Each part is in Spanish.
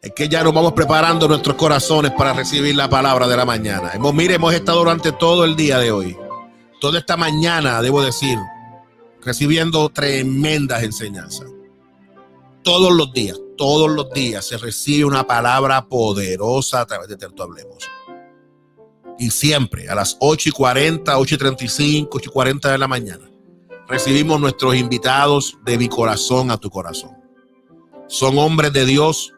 Es que ya nos vamos preparando nuestros corazones para recibir la palabra de la mañana. Hemos estado durante todo el día de hoy, toda esta mañana, debo decir, recibiendo tremendas enseñanzas. Todos los días se recibe una palabra poderosa a través de Terto Hablemos. Y siempre a las 8:40, 8:35, 8:40 de la mañana recibimos nuestros invitados de mi corazón a tu corazón. Son hombres de Dios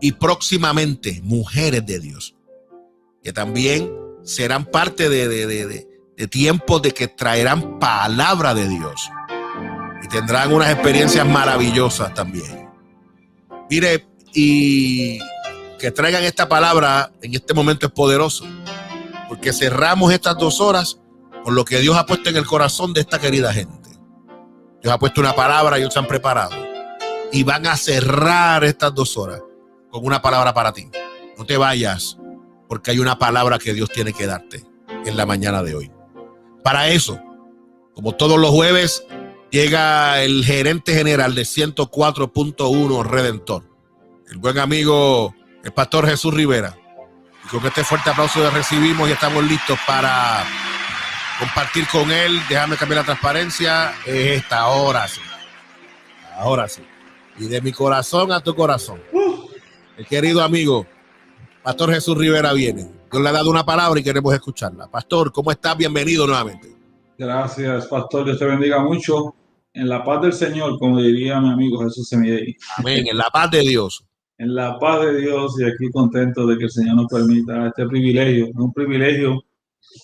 y próximamente mujeres de Dios, que también serán parte de tiempos de que traerán palabra de Dios y tendrán unas experiencias maravillosas también. Mire, y que traigan esta palabra en este momento es poderoso, porque cerramos estas 2 horas con lo que Dios ha puesto en el corazón de esta querida gente. Dios ha puesto una palabra y ellos se han preparado y van a cerrar estas 2 horas con una palabra para ti. No te vayas, porque hay una palabra que Dios tiene que darte en la mañana de hoy. Para eso, como todos los jueves, llega el gerente general de 104.1 Redentor, el buen amigo, el pastor Jesús Rivera. Y con este fuerte aplauso le recibimos y estamos listos para compartir con él. Déjame cambiar la transparencia. Esta, ahora sí. Ahora sí. Y de mi corazón a tu corazón. El querido amigo, Pastor Jesús Rivera viene. Dios le ha dado una palabra y queremos escucharla. Pastor, ¿cómo estás? Bienvenido nuevamente. Gracias, pastor. Dios te bendiga mucho. En la paz del Señor, como diría mi amigo Jesús Semidey. Amén. En la paz de Dios. En la paz de Dios, y aquí contento de que el Señor nos permita este privilegio. Es un privilegio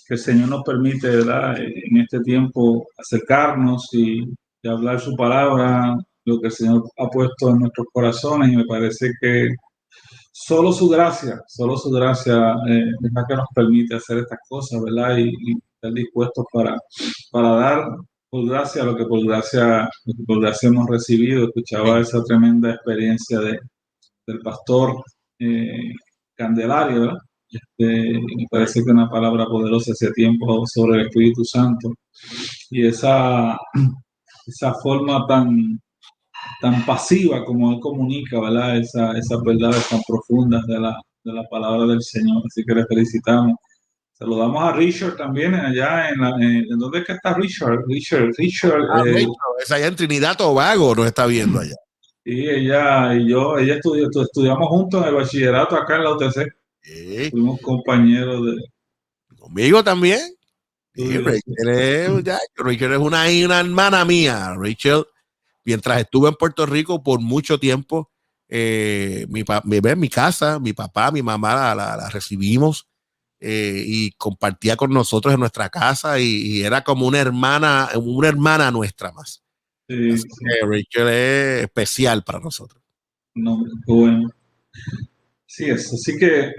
que el Señor nos permite, ¿verdad?, en este tiempo acercarnos y hablar su palabra, lo que el Señor ha puesto en nuestros corazones, y me parece que solo su gracia es la que nos permite hacer estas cosas, ¿verdad? Y estar dispuestos para dar por gracia lo que por gracia hemos recibido. Escuchaba esa tremenda experiencia del pastor Candelario, ¿verdad? Me parece que una palabra poderosa hace tiempo sobre el Espíritu Santo y esa forma tan pasiva como él comunica, ¿verdad? Esas verdades tan profundas de la palabra del Señor. Así que le felicitamos. Saludamos a Richard también allá ¿en dónde es que está Richard? Richard. Es allá en Trinidad Tobago, nos está viendo allá. Y ella y yo, estudiamos juntos en el bachillerato acá en la UTC. Sí. Fuimos compañeros Conmigo también. Sí, Rachel es una hermana mía. Rachel, mientras estuve en Puerto Rico por mucho tiempo, mi casa, mi papá, mi mamá la recibimos y compartía con nosotros en nuestra casa y era como una hermana nuestra más. Sí, Así que Rachel es especial para nosotros. No, bueno. Sí, es. Así que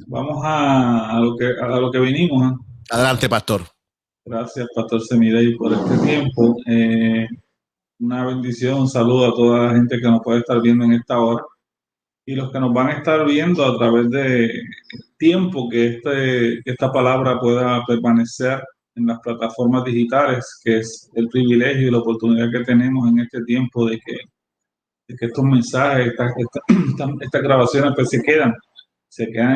vamos a lo que vinimos, ¿eh? Adelante, pastor. Gracias, Pastor Semidey, por este tiempo. Una bendición, un saludo a toda la gente que nos puede estar viendo en esta hora y los que nos van a estar viendo a través de tiempo que esta palabra pueda permanecer en las plataformas digitales, que es el privilegio y la oportunidad que tenemos en este tiempo de que estos mensajes, estas grabaciones pues se quedan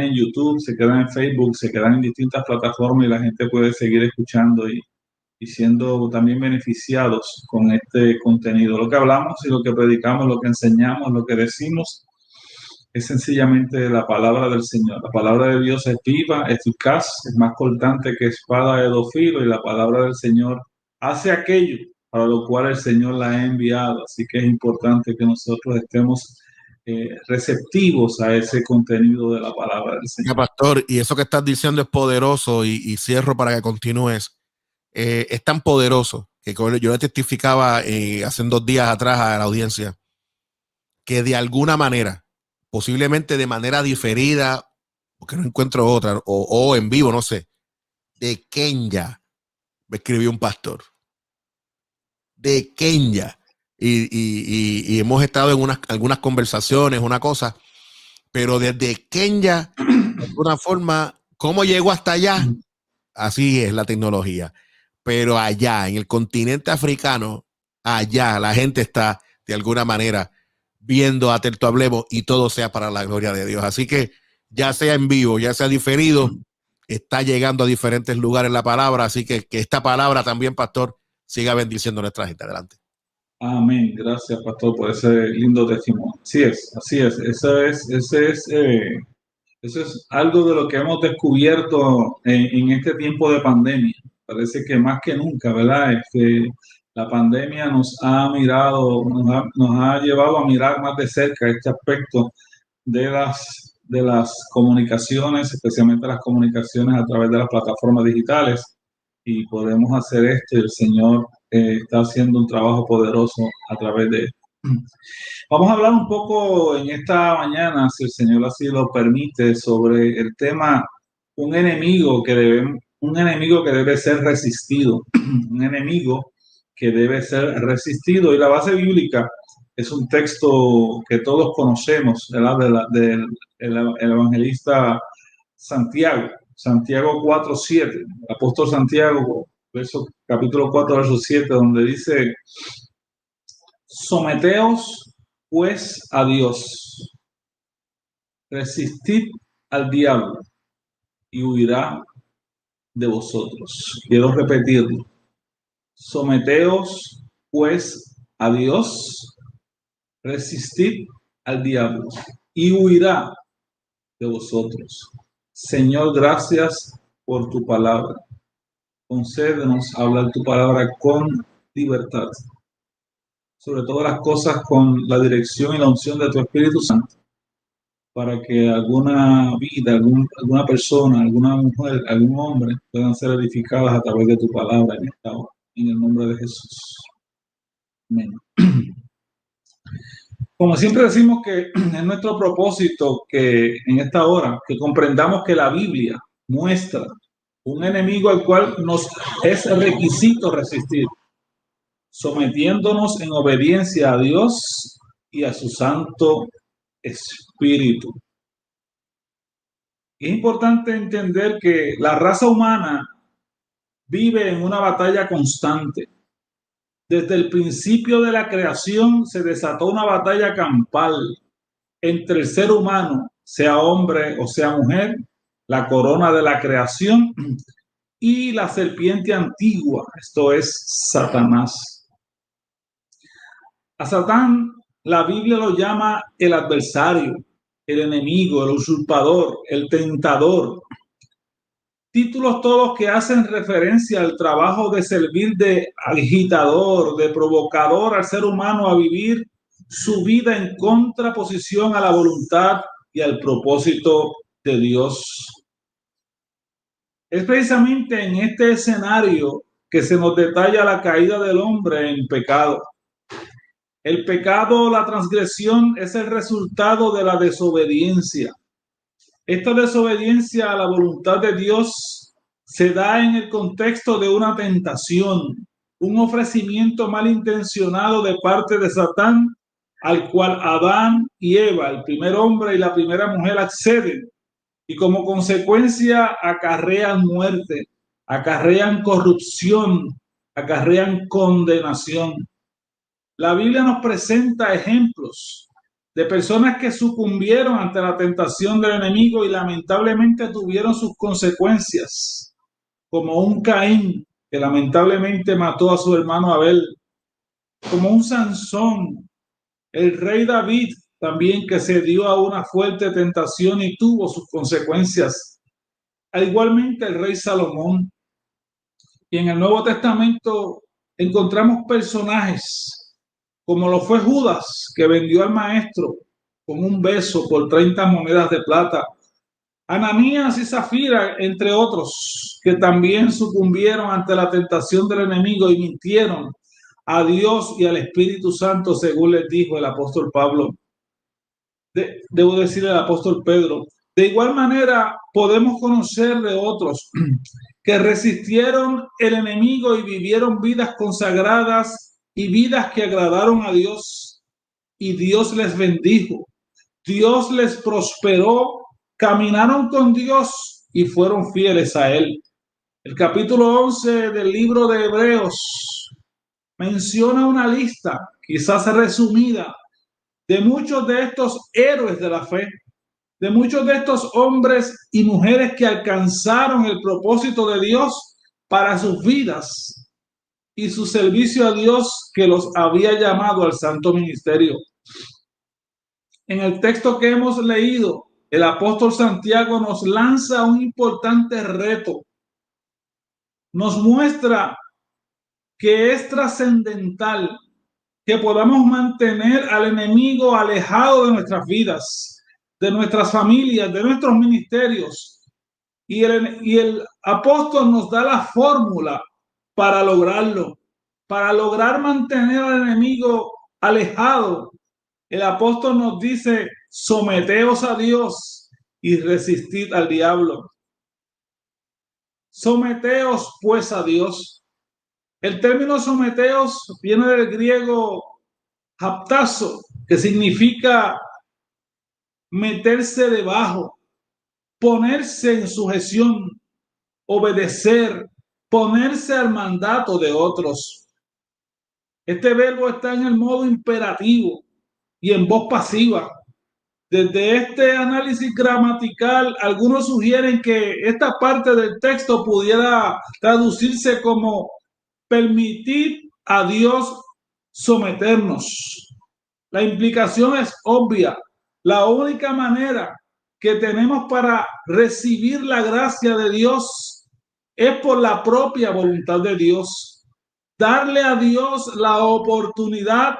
en YouTube, se quedan en Facebook, se quedan en distintas plataformas y la gente puede seguir escuchando y siendo también beneficiados con este contenido. Lo que hablamos y lo que predicamos, lo que enseñamos, lo que decimos es sencillamente la palabra del Señor. La palabra de Dios es viva, eficaz, es más cortante que espada de dos filos, y la palabra del Señor hace aquello para lo cual el Señor la ha enviado. Así que es importante que nosotros estemos receptivos a ese contenido de la palabra del Señor. Ya, pastor, y eso que estás diciendo es poderoso y cierro para que continúes. Es tan poderoso que yo le testificaba hace 2 días atrás a la audiencia que de alguna manera, posiblemente de manera diferida, porque no encuentro otra, o en vivo, no sé, de Kenia me escribió un pastor. De Kenia. Y hemos estado en algunas conversaciones, una cosa, pero desde Kenia, de alguna forma, ¿cómo llegó hasta allá? Así es la tecnología. Pero allá, en el continente africano, allá la gente está de alguna manera viendo Atento Hablemos y todo sea para la gloria de Dios. Así que ya sea en vivo, ya sea diferido, está llegando a diferentes lugares la palabra. Así que esta palabra también, pastor, siga bendiciendo a nuestra gente. Adelante. Amén. Gracias, pastor, por ese lindo testimonio. Así es, así es. Eso es algo de lo que hemos descubierto en este tiempo de pandemia. Parece que más que nunca, ¿verdad? La pandemia nos ha llevado a mirar más de cerca este aspecto de las comunicaciones, especialmente las comunicaciones a través de las plataformas digitales. Y podemos hacer esto y el Señor está haciendo un trabajo poderoso a través de esto. Vamos a hablar un poco en esta mañana, si el Señor así lo permite, sobre el tema un enemigo que debe ser resistido, un enemigo que debe ser resistido. Y la base bíblica es un texto que todos conocemos, del evangelista Santiago, Santiago 4:7, el apóstol Santiago, capítulo 4, verso 7, donde dice: someteos pues a Dios, resistid al diablo y huirá de vosotros. Quiero repetirlo. Someteos pues a Dios, resistid al diablo y huirá de vosotros. Señor, gracias por tu palabra. Concédenos hablar tu palabra con libertad. Sobre todas las cosas con la dirección y la unción de tu Espíritu Santo, para que alguna vida, alguna persona, alguna mujer, algún hombre puedan ser edificadas a través de tu palabra en esta hora. En el nombre de Jesús. Amén. Como siempre decimos que es nuestro propósito que en esta hora que comprendamos que la Biblia muestra un enemigo al cual nos es requisito resistir, sometiéndonos en obediencia a Dios y a su Santo Espíritu. Es importante entender que la raza humana vive en una batalla constante. Desde el principio de la creación se desató una batalla campal entre el ser humano, sea hombre o sea mujer, la corona de la creación, y la serpiente antigua, esto es Satanás. A Satán la Biblia lo llama el adversario, el enemigo, el usurpador, el tentador. Títulos todos que hacen referencia al trabajo de servir de agitador, de provocador al ser humano a vivir su vida en contraposición a la voluntad y al propósito de Dios. Es precisamente en este escenario que se nos detalla la caída del hombre en pecado. El pecado, la transgresión, es el resultado de la desobediencia. Esta desobediencia a la voluntad de Dios se da en el contexto de una tentación, un ofrecimiento malintencionado de parte de Satán, al cual Adán y Eva, el primer hombre y la primera mujer, acceden, y como consecuencia acarrean muerte, acarrean corrupción, acarrean condenación. La Biblia nos presenta ejemplos de personas que sucumbieron ante la tentación del enemigo y lamentablemente tuvieron sus consecuencias, como un Caín que lamentablemente mató a su hermano Abel, como un Sansón, el rey David también, que se dio a una fuerte tentación y tuvo sus consecuencias, igualmente el rey Salomón. Y en el Nuevo Testamento encontramos personajes como lo fue Judas, que vendió al maestro con un beso por 30 monedas de plata. Ananías y Zafira, entre otros, que también sucumbieron ante la tentación del enemigo y mintieron a Dios y al Espíritu Santo, según les dijo el apóstol Pablo. Debo decir el apóstol Pedro. De igual manera, podemos conocer de otros que resistieron el enemigo y vivieron vidas consagradas y vidas que agradaron a Dios, y Dios les bendijo, Dios les prosperó, caminaron con Dios y fueron fieles a Él. El capítulo 11 del libro de Hebreos menciona una lista, quizás resumida, de muchos de estos héroes de la fe, de muchos de estos hombres y mujeres que alcanzaron el propósito de Dios para sus vidas y su servicio a Dios que los había llamado al santo ministerio. En el texto que hemos leído, el apóstol Santiago nos lanza un importante reto. Nos muestra que es trascendental que podamos mantener al enemigo alejado de nuestras vidas, de nuestras familias, de nuestros ministerios. Y el apóstol nos da la fórmula para lograrlo, para lograr mantener al enemigo alejado. El apóstol nos dice: someteos a Dios y resistid al diablo. Someteos pues a Dios. El término someteos viene del griego haptazo, que significa meterse debajo, ponerse en sujeción, obedecer, ponerse al mandato de otros. Este verbo está en el modo imperativo y en voz pasiva. Desde este análisis gramatical, algunos sugieren que esta parte del texto pudiera traducirse como permitir a Dios someternos. La implicación es obvia. La única manera que tenemos para recibir la gracia de Dios es por la propia voluntad de Dios. Darle a Dios la oportunidad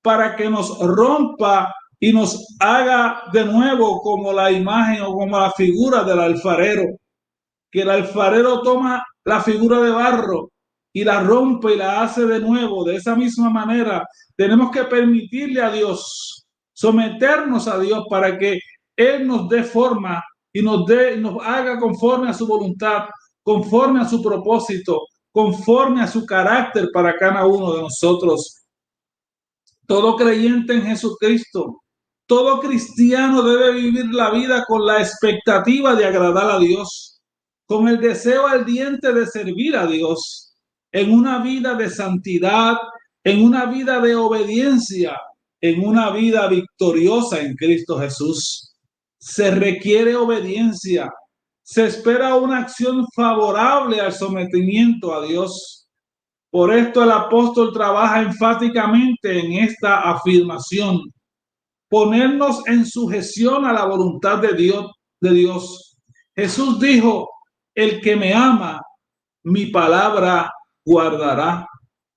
para que nos rompa y nos haga de nuevo como la imagen o como la figura del alfarero, que el alfarero toma la figura de barro y la rompe y la hace de nuevo. De esa misma manera tenemos que permitirle a Dios, someternos a Dios para que Él nos dé forma y nos haga conforme a su voluntad, conforme a su propósito, conforme a su carácter para cada uno de nosotros. Todo creyente en Jesucristo, todo cristiano debe vivir la vida con la expectativa de agradar a Dios, con el deseo ardiente de servir a Dios, en una vida de santidad, en una vida de obediencia, en una vida victoriosa en Cristo Jesús. Se requiere obediencia, se espera una acción favorable al sometimiento a Dios. Por esto el apóstol trabaja enfáticamente en esta afirmación: ponernos en sujeción a la voluntad de Dios. Jesús dijo: el que me ama, mi palabra guardará.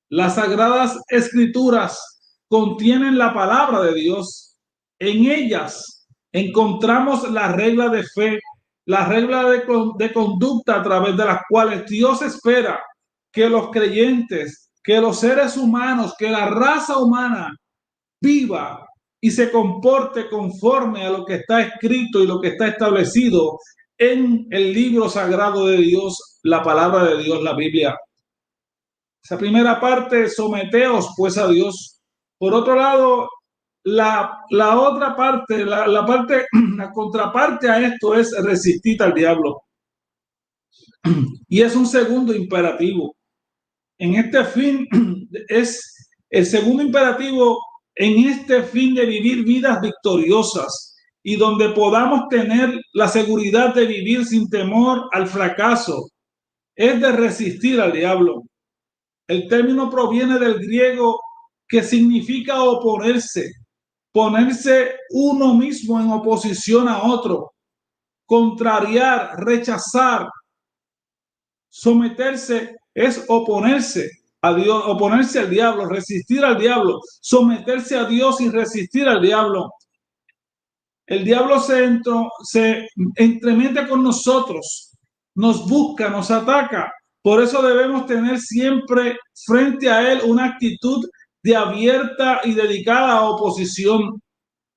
Las sagradas escrituras contienen la palabra de Dios. En ellas encontramos la regla de fe, la regla de conducta a través de las cuales Dios espera que los creyentes, que los seres humanos, que la raza humana viva y se comporte conforme a lo que está escrito y lo que está establecido en el libro sagrado de Dios, la palabra de Dios, la Biblia. Esa primera parte: someteos pues a Dios. Por otro lado, la otra parte, la contraparte a esto es resistir al diablo. Y es un segundo imperativo. En este fin es el segundo imperativo, en este fin de vivir vidas victoriosas y donde podamos tener la seguridad de vivir sin temor al fracaso, es de resistir al diablo. El término proviene del griego, que significa oponerse, ponerse uno mismo en oposición a otro, contrariar, rechazar. Someterse es oponerse a Dios, oponerse al diablo, resistir al diablo, someterse a Dios y resistir al diablo. El diablo se entremete con nosotros, nos busca, nos ataca. Por eso debemos tener siempre frente a él una actitud de abierta y dedicada oposición.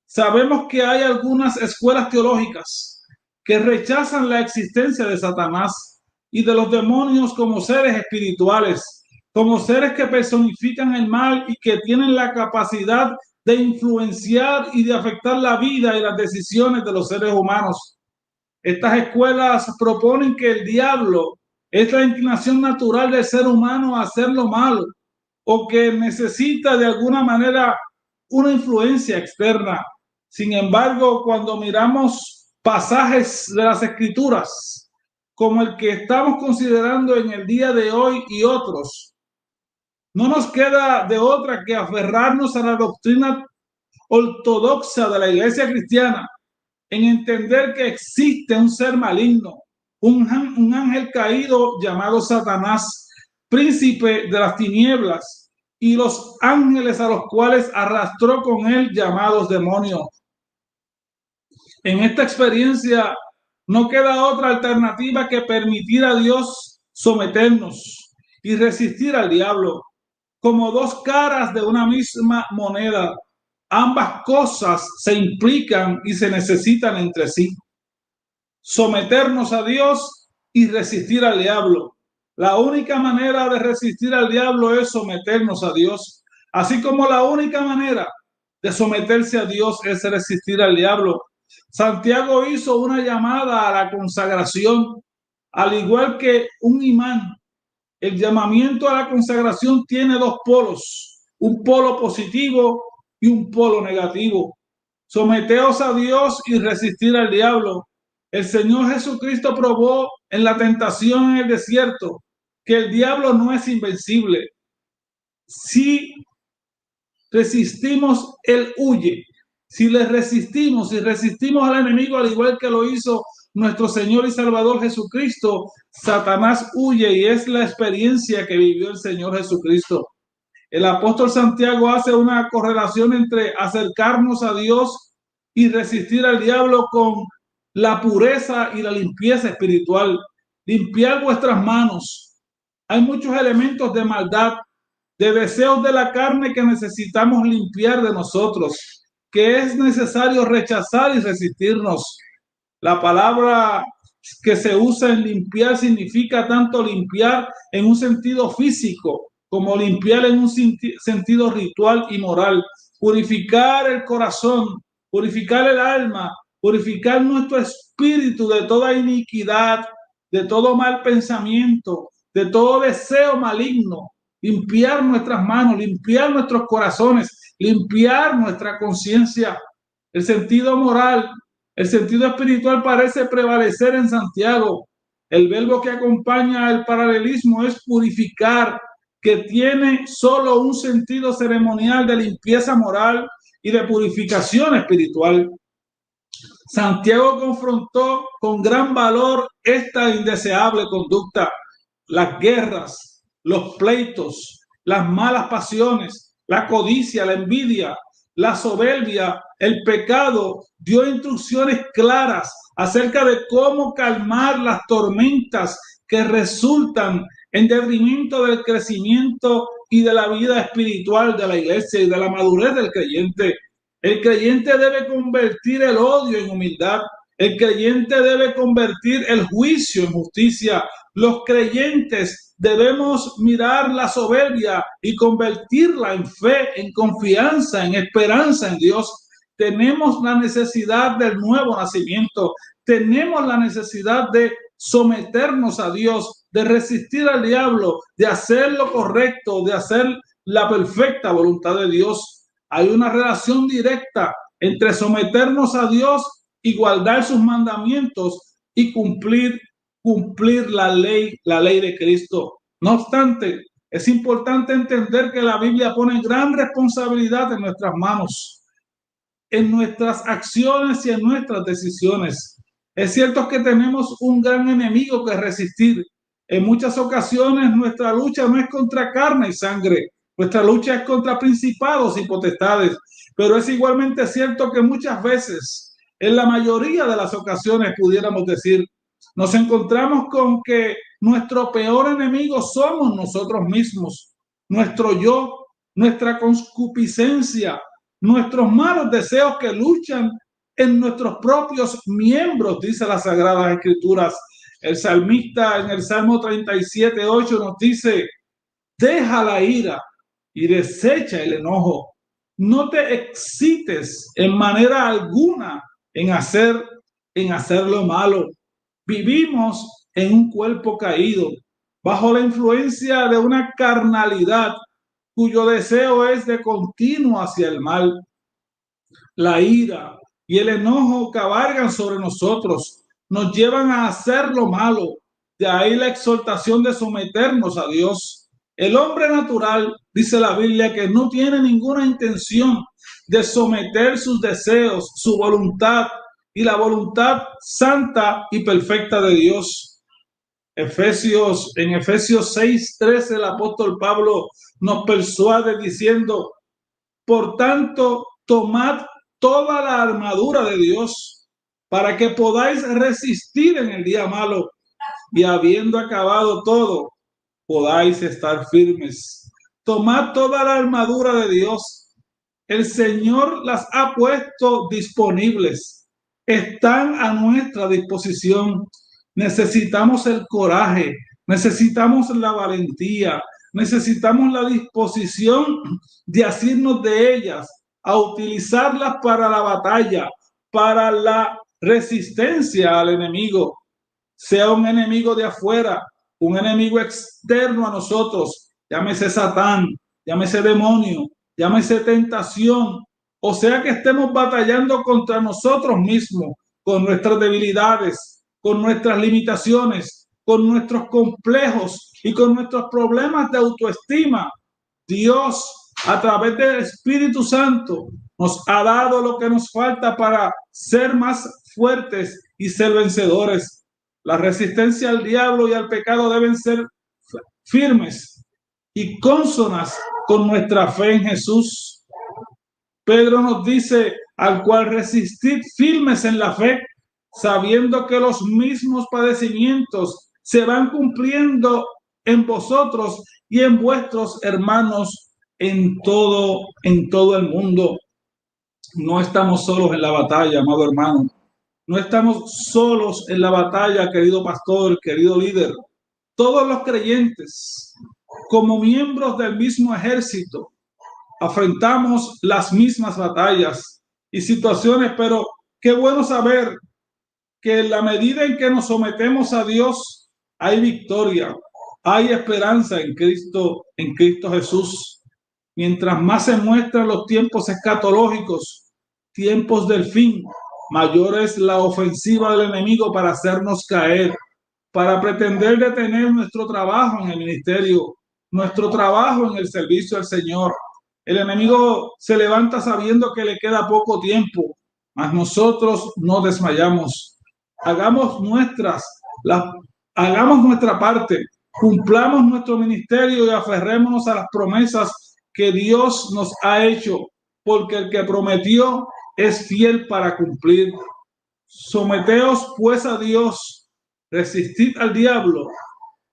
Sabemos que hay algunas escuelas teológicas que rechazan la existencia de Satanás y de los demonios como seres espirituales, como seres que personifican el mal y que tienen la capacidad de influenciar y de afectar la vida y las decisiones de los seres humanos. Estas escuelas proponen que el diablo es la inclinación natural del ser humano a hacer lo malo, o que necesita de alguna manera una influencia externa. Sin embargo, cuando miramos pasajes de las Escrituras, como el que estamos considerando en el día de hoy y otros, no nos queda de otra que aferrarnos a la doctrina ortodoxa de la iglesia cristiana, en entender que existe un ser maligno, un ángel caído llamado Satanás, príncipe de las tinieblas, y los ángeles a los cuales arrastró con él llamados demonios. En esta experiencia no queda otra alternativa que permitir a Dios someternos y resistir al diablo como dos caras de una misma moneda. Ambas cosas se implican y se necesitan entre sí. Someternos a Dios y resistir al diablo. La única manera de resistir al diablo es someternos a Dios, así como la única manera de someterse a Dios es resistir al diablo. Santiago hizo una llamada a la consagración, al igual que un imán. El llamamiento a la consagración tiene dos polos, un polo positivo y un polo negativo. Someteos a Dios y resistir al diablo. El Señor Jesucristo probó en la tentación en el desierto que el diablo no es invencible. Si resistimos, él huye. Si le resistimos, si resistimos al enemigo al igual que lo hizo nuestro Señor y Salvador Jesucristo, Satanás huye, y es la experiencia que vivió el Señor Jesucristo. El apóstol Santiago hace una correlación entre acercarnos a Dios y resistir al diablo con la pureza y la limpieza espiritual. Limpiar vuestras manos. Hay muchos elementos de maldad, de deseos de la carne que necesitamos limpiar de nosotros, que es necesario rechazar y resistirnos. La palabra que se usa en limpiar significa tanto limpiar en un sentido físico como limpiar en un sentido ritual y moral. Purificar el corazón, purificar el alma, purificar nuestro espíritu de toda iniquidad, de todo mal pensamiento, de todo deseo maligno. Limpiar nuestras manos, limpiar nuestros corazones, limpiar nuestra conciencia. El sentido moral, el sentido espiritual parece prevalecer en Santiago. El verbo que acompaña el paralelismo es purificar, que tiene solo un sentido ceremonial de limpieza moral y de purificación espiritual. Santiago confrontó con gran valor esta indeseable conducta: las guerras, los pleitos, las malas pasiones, la codicia, la envidia, la soberbia, el pecado. Dio instrucciones claras acerca de cómo calmar las tormentas que resultan en detrimento del crecimiento y de la vida espiritual de la iglesia y de la madurez del creyente. El creyente debe convertir el odio en humildad. El creyente debe convertir el juicio en justicia. Los creyentes debemos mirar la soberbia y convertirla en fe, en confianza, en esperanza en Dios. Tenemos la necesidad del nuevo nacimiento. Tenemos la necesidad de someternos a Dios, de resistir al diablo, de hacer lo correcto, de hacer la perfecta voluntad de Dios. Hay una relación directa entre someternos a Dios y guardar sus mandamientos y cumplir la ley de Cristo. No obstante, es importante entender que la Biblia pone gran responsabilidad en nuestras manos, en nuestras acciones y en nuestras decisiones. Es cierto que tenemos un gran enemigo que resistir. En muchas ocasiones nuestra lucha no es contra carne y sangre, nuestra lucha es contra principados y potestades, pero es igualmente cierto que muchas veces, en la mayoría de las ocasiones, pudiéramos decir, nos encontramos con que nuestro peor enemigo somos nosotros mismos, nuestro yo, nuestra concupiscencia, nuestros malos deseos que luchan en nuestros propios miembros, dice las Sagradas Escrituras. El salmista en el Salmo 37:8 nos dice: deja la ira y desecha el enojo. No te excites en manera alguna en hacer lo malo. Vivimos en un cuerpo caído, bajo la influencia de una carnalidad cuyo deseo es de continuo hacia el mal. La ira y el enojo cabalgan sobre nosotros, nos llevan a hacer lo malo. De ahí la exhortación de someternos a Dios. El hombre natural, dice la Biblia, que no tiene ninguna intención de someter sus deseos, su voluntad y la voluntad santa y perfecta de Dios. En Efesios 6:13 el apóstol Pablo nos persuade diciendo: por tanto, tomad toda la armadura de Dios para que podáis resistir en el día malo, y habiendo acabado todo, podáis estar firmes. Tomad toda la armadura de Dios. El Señor las ha puesto disponibles. Están a nuestra disposición. Necesitamos el coraje, necesitamos la valentía, necesitamos la disposición de asirnos de ellas, a utilizarlas para la batalla, para la resistencia al enemigo, sea un enemigo de afuera, un enemigo externo a nosotros, llámese Satán, llámese demonio, llámese tentación, o sea que estemos batallando contra nosotros mismos, con nuestras debilidades, con nuestras limitaciones, con nuestros complejos y con nuestros problemas de autoestima. Dios, a través del Espíritu Santo, nos ha dado lo que nos falta para ser más fuertes y ser vencedores. La resistencia al diablo y al pecado deben ser firmes y consonas con nuestra fe en Jesús. Pedro nos dice: al cual resistid firmes en la fe, sabiendo que los mismos padecimientos se van cumpliendo en vosotros y en vuestros hermanos en todo el mundo. No estamos solos en la batalla, amado hermano. No estamos solos en la batalla, querido pastor, querido líder. Todos los creyentes, como miembros del mismo ejército, afrontamos las mismas batallas y situaciones, pero qué bueno saber que en la medida en que nos sometemos a Dios, hay victoria, hay esperanza en Cristo Jesús. Mientras más se muestran los tiempos escatológicos, tiempos del fin, mayor es la ofensiva del enemigo para hacernos caer, para pretender detener nuestro trabajo en el ministerio, nuestro trabajo en el servicio al Señor. El enemigo se levanta sabiendo que le queda poco tiempo, mas nosotros no desmayamos. Hagamos nuestra parte, cumplamos nuestro ministerio y aferrémonos a las promesas que Dios nos ha hecho, porque el que prometió es fiel para cumplir. Someteos pues a Dios, resistid al diablo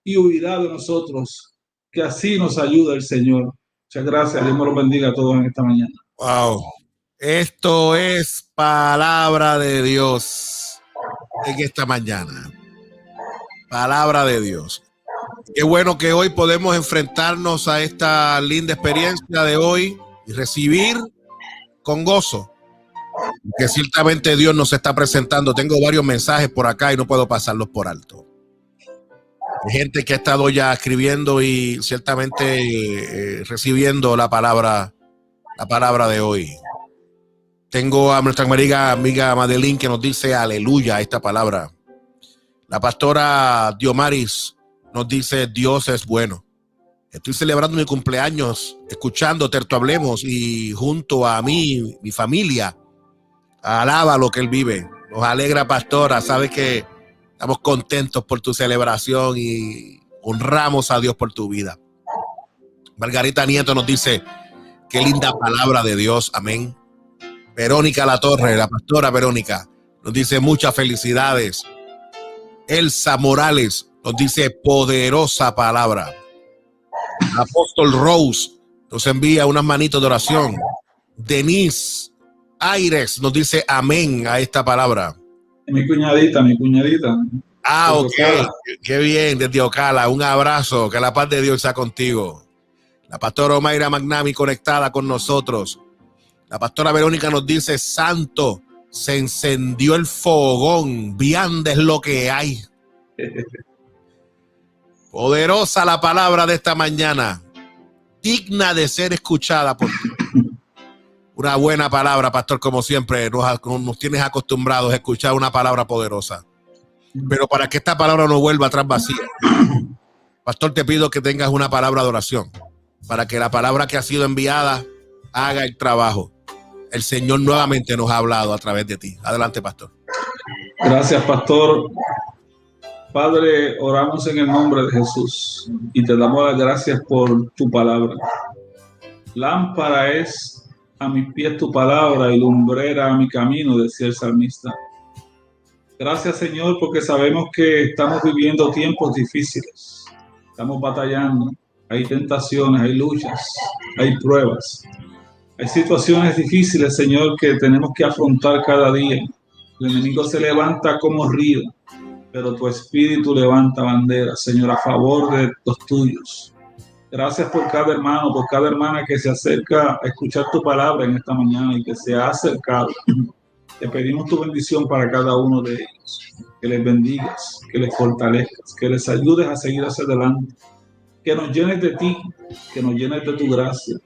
y huirá de nosotros. Que así nos ayude el Señor. Muchas gracias. Dios me los bendiga a todos en esta mañana. Wow. Esto es palabra de Dios en esta mañana. Palabra de Dios. Qué bueno que hoy podemos enfrentarnos a esta linda experiencia de hoy y recibir con gozo, que ciertamente Dios nos está presentando. Tengo varios mensajes por acá y no puedo pasarlos por alto. Hay gente que ha estado ya escribiendo y ciertamente recibiendo la palabra de hoy. Tengo a nuestra amiga Madeline que nos dice aleluya a esta palabra. La pastora Diomaris nos dice Dios es bueno. Estoy celebrando mi cumpleaños, escuchando Terto Hablemos y junto a mí, mi familia, alaba lo que él vive. Nos alegra, pastora, sabe que estamos contentos por tu celebración y honramos a Dios por tu vida. Margarita Nieto nos dice qué linda palabra de Dios, amén. Verónica Latorre, la pastora Verónica, nos dice muchas felicidades. Elsa Morales nos dice poderosa palabra. Apóstol Rose nos envía unas manitos de oración. Denise Aires nos dice amén a esta palabra. Mi cuñadita. Ah, ok. Qué bien, desde Ocala. Un abrazo. Que la paz de Dios sea contigo. La pastora Omaira Magnami conectada con nosotros. La pastora Verónica nos dice santo, se encendió el fogón. Vianda es lo que hay. Poderosa la palabra de esta mañana. digna de ser escuchada por ti. Una buena palabra, pastor, como siempre, nos tienes acostumbrados a escuchar una palabra poderosa. Pero para que esta palabra no vuelva atrás vacía, pastor, te pido que tengas una palabra de oración, para que la palabra que ha sido enviada haga el trabajo. El Señor nuevamente nos ha hablado a través de ti. Adelante, pastor. Gracias, pastor. Padre, oramos en el nombre de Jesús y te damos las gracias por tu palabra. Lámpara es a mis pies tu palabra y lumbrera a mi camino, decía el salmista. Gracias, Señor, porque sabemos que estamos viviendo tiempos difíciles. Estamos batallando. Hay tentaciones, hay luchas, hay pruebas. Hay situaciones difíciles, Señor, que tenemos que afrontar cada día. El enemigo se levanta como río, pero tu espíritu levanta bandera, Señor, a favor de los tuyos. Gracias por cada hermano, por cada hermana que se acerca a escuchar tu palabra en esta mañana y que se ha acercado. Te pedimos tu bendición para cada uno de ellos, que les bendigas, que les fortalezcas, que les ayudes a seguir hacia adelante, que nos llenes de ti, que nos llenes de tu gracia,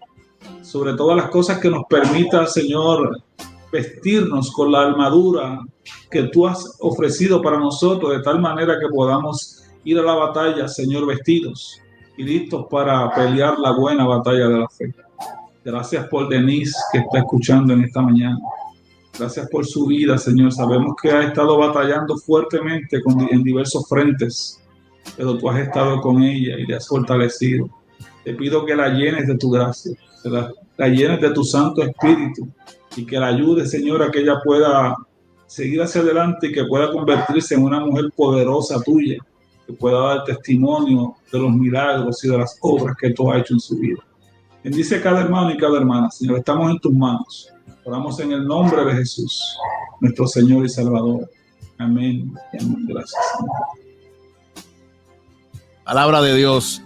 sobre todas las cosas que nos permita, Señor, vestirnos con la armadura que tú has ofrecido para nosotros, de tal manera que podamos ir a la batalla, Señor, vestidos y listos para pelear la buena batalla de la fe. Gracias por Denise, que está escuchando en esta mañana. Gracias por su vida, Señor. Sabemos que ha estado batallando fuertemente en diversos frentes, pero tú has estado con ella y le has fortalecido. Te pido que la llenes de tu gracia, que la llenes de tu Santo Espíritu y que la ayudes, Señor, a que ella pueda seguir hacia adelante y que pueda convertirse en una mujer poderosa tuya, que pueda dar testimonio de los milagros y de las obras que tú has hecho en su vida. Bendice cada hermano y cada hermana, Señor. Estamos en tus manos. Oramos en el nombre de Jesús, nuestro Señor y Salvador. Amén. Amén. Gracias, Señor. Palabra de Dios,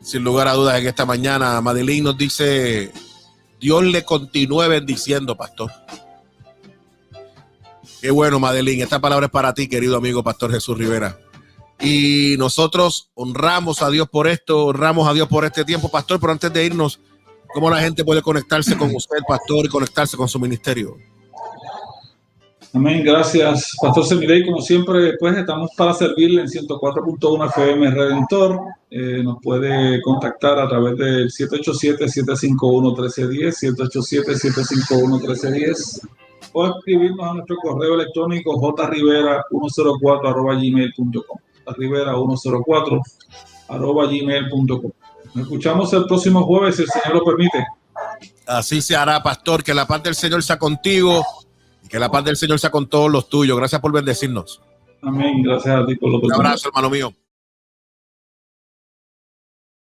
sin lugar a dudas, en esta mañana. Madeline nos dice: Dios le continúe bendiciendo, pastor. Qué bueno, Madeline. Esta palabra es para ti, querido amigo Pastor Jesús Rivera. Y nosotros honramos a Dios por esto, honramos a Dios por este tiempo, pastor. Pero antes de irnos, ¿cómo la gente puede conectarse con usted, pastor, y conectarse con su ministerio? Amén, gracias, Pastor Semirey. Como siempre, pues estamos para servirle en 104.1 FM Redentor. Nos puede contactar a través del 787-751-1310, 787-751-1310, o escribirnos a nuestro correo electrónico jrivera104@gmail.com, jrivera104@gmail.com. Nos escuchamos el próximo jueves, si el Señor lo permite. Así se hará, pastor. Que la paz del Señor sea contigo y que la paz del Señor sea con todos los tuyos. Gracias por bendecirnos. Amén. Gracias a ti por lo que Un abrazo, hermano mío.